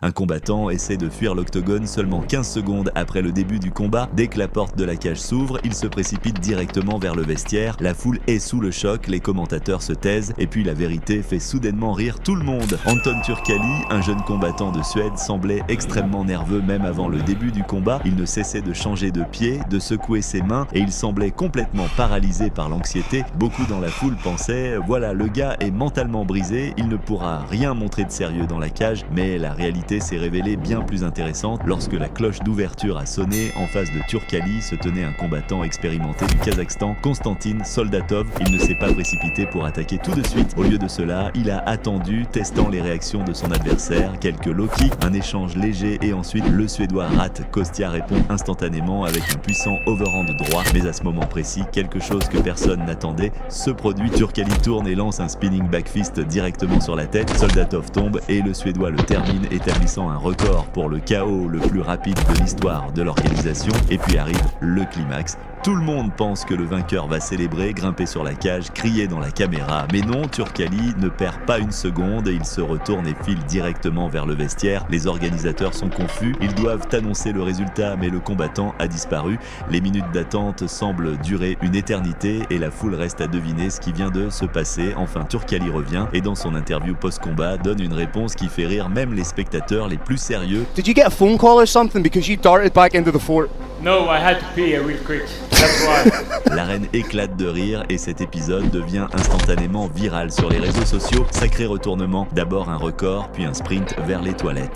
Un combattant essaie de fuir l'octogone seulement 15 secondes après le début du combat. Dès que la porte de la cage s'ouvre, il se précipite directement vers le vestiaire. La foule est sous le choc, les commentateurs se taisent et puis la vérité fait soudainement rire tout le monde. Anton Turkalj, un jeune combattant de Suède, semblait extrêmement nerveux même avant le début du combat. Il ne cessait de changer de pied, de secouer ses mains et il semblait complètement paralysé par l'anxiété. Beaucoup dans la foule pensaient « Voilà, le gars est mentalement brisé, il ne pourra rien montrer de sérieux dans la cage », mais la réalité s'est révélée bien plus intéressante. Lorsque la cloche d'ouverture a sonné, en face de Turkalj se tenait un combattant expérimenté du Kazakhstan, Konstantin Soldatov. Il ne s'est pas précipité pour attaquer tout de suite. Au lieu de cela, il a attendu, testant les réactions de son adversaire. Quelques low kicks, un échange léger et ensuite le Suédois rate. Kostia répond instantanément avec un puissant overhand droit. Mais à ce moment précis, quelque chose que personne n'attendait se produit. Turkalj tourne et lance un spinning backfist directement sur la tête. Soldatov tombe et le Suédois le termine, établissant un record pour le KO le plus rapide de l'histoire de l'organisation. Et puis arrive le climax. Tout le monde pense que le vainqueur va célébrer, grimper sur la cage, crier dans la caméra. Mais non, Turkalj ne perd pas une seconde, il se retourne et file directement vers le vestiaire. Les organisateurs sont confus, ils doivent annoncer le résultat mais le combattant a disparu. Les minutes d'attente semblent durer une éternité et la foule reste à deviner ce qui vient de se passer. Enfin, Turkalj revient et dans son interview post-combat donne une réponse qui fait rire même les spectateurs les plus sérieux. Did you get a phone call or something because you darted back into the fort? No, I had to pee real quick. That's why. L'arène éclate de rire et cet épisode devient instantanément viral sur les réseaux sociaux. Sacré retournement, d'abord un record, puis un sprint vers les toilettes.